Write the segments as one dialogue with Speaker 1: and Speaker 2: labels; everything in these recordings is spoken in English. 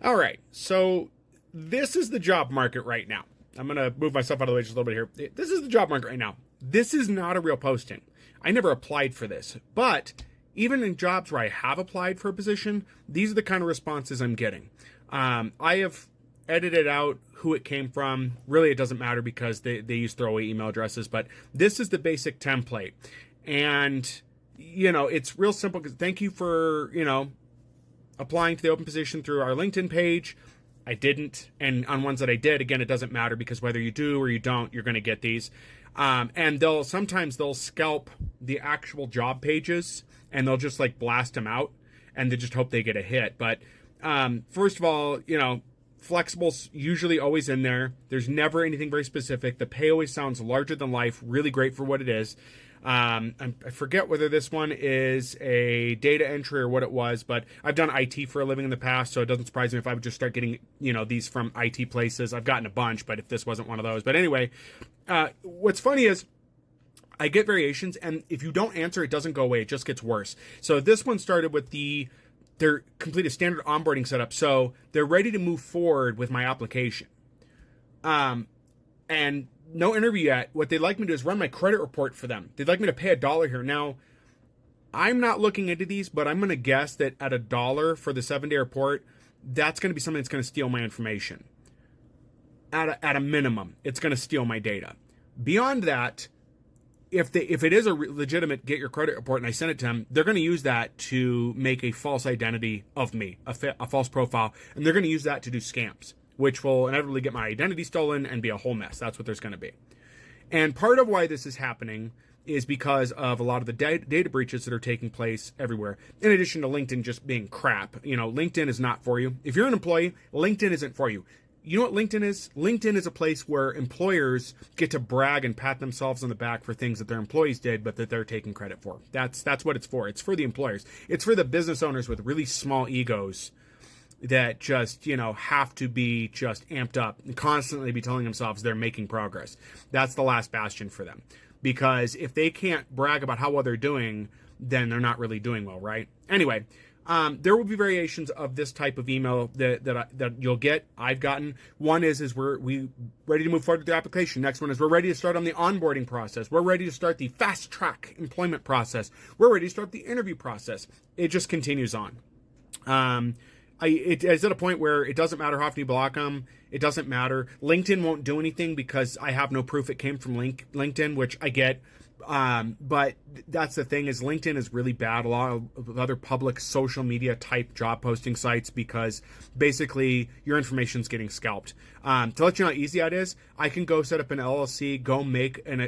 Speaker 1: All right, so this is the job market right now. I'm going to move myself out of the way just a little bit here. This is the job market right now. This is not a real posting. I never applied for this, but even in jobs where I have applied for a position, these are the kind of responses I'm getting. I have edited out who it came from. Really, it doesn't matter because they use throwaway email addresses, but this is the basic template. And, it's real simple because thank you for, applying to the open position through our LinkedIn page. I didn't. And on ones that I did, again, it doesn't matter because whether you do or you don't, you're going to get these. And sometimes they'll scalp the actual job pages and they'll just like blast them out and they just hope they get a hit. But first of all, flexible's usually always in there. There's never anything very specific. The pay always sounds larger than life, really great for what it is. I forget whether this one is a data entry or what it was, but I've done IT for a living in the past, so it doesn't surprise me if I would just start getting, these from IT places. I've gotten a bunch, but if this wasn't one of those. But anyway, what's funny is I get variations, and if you don't answer, it doesn't go away. It just gets worse. So this one started with they're complete a standard onboarding setup, so they're ready to move forward with my application. And no interview yet. What they'd like me to do is run my credit report for them. They'd like me to pay $1 here. Now, I'm not looking into these, but I'm going to guess that at $1 for the 7-day report, that's going to be something that's going to steal my information. At a minimum, it's going to steal my data. Beyond that, if it is a legitimate get your credit report and I send it to them, they're going to use that to make a false identity of me, a false profile, and they're going to use that to do scams, which will inevitably get my identity stolen and be a whole mess. That's what there's going to be. And part of why this is happening is because of a lot of the data breaches that are taking place everywhere. In addition to LinkedIn just being crap. LinkedIn is not for you. If you're an employee, LinkedIn isn't for you. You know what LinkedIn is? LinkedIn is a place where employers get to brag and pat themselves on the back for things that their employees did, but that they're taking credit for. That's what it's for. It's for the employers. It's for the business owners with really small egos that just, have to be just amped up and constantly be telling themselves they're making progress. That's the last bastion for them. Because if they can't brag about how well they're doing, then they're not really doing well, right? Anyway, there will be variations of this type of email that you'll get. I've gotten. One is we ready to move forward with the application. Next one is we're ready to start on the onboarding process. We're ready to start the fast track employment process. We're ready to start the interview process. It just continues on. It's at a point where it doesn't matter how often you block them. It doesn't matter. LinkedIn won't do anything because I have no proof it came from LinkedIn, which I get. But that's the thing is LinkedIn is really bad. A lot of other public social media type job posting sites because basically your information's getting scalped. To let you know how easy that is, I can go set up an LLC, go make an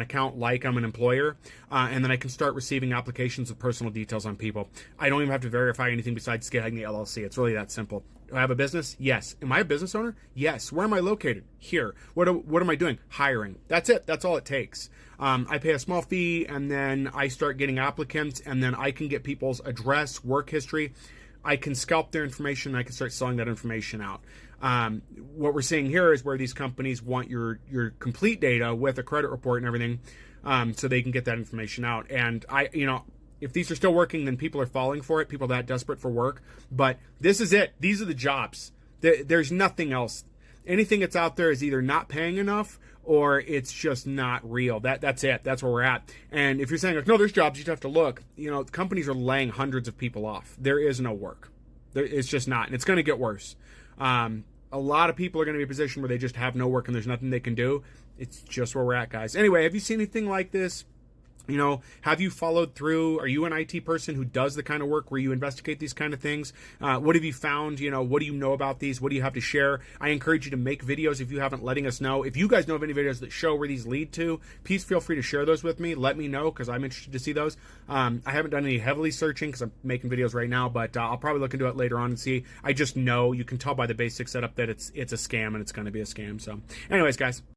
Speaker 1: account like I'm an employer, and then I can start receiving applications with personal details on people. I don't even have to verify anything besides getting the LLC. It's really that simple. Do I have a business? Yes. Am I a business owner? Yes. Where am I located? Here. What am I doing? Hiring. That's it. That's all it takes. I pay a small fee and then I start getting applicants and then I can get people's address, work history. I can scalp their information and I can start selling that information out. What we're seeing here is where these companies want your complete data with a credit report and everything, so they can get that information out. And if these are still working, then people are falling for it. People are that desperate for work. But this is it. These are the jobs. There's nothing else. Anything that's out there is either not paying enough or it's just not real. That's it. That's where we're at. And if you're saying, like, no, there's jobs, you just have to look. Companies are laying hundreds of people off. There is no work. It's just not. And it's going to get worse. A lot of people are going to be in a position where they just have no work and there's nothing they can do. It's just where we're at, guys. Anyway, have you seen anything like this? Have you followed through? Are you an IT person who does the kind of work where you investigate these kind of things? What have you found? What do you know about these? What do you have to share? I encourage you to make videos if you haven't, letting us know. If you guys know of any videos that show where these lead to, please feel free to share those with me. Let me know because I'm interested to see those. I haven't done any heavily searching because I'm making videos right now, but I'll probably look into it later on and see. I just know you can tell by the basic setup that it's a scam and it's going to be a scam. So anyways, guys.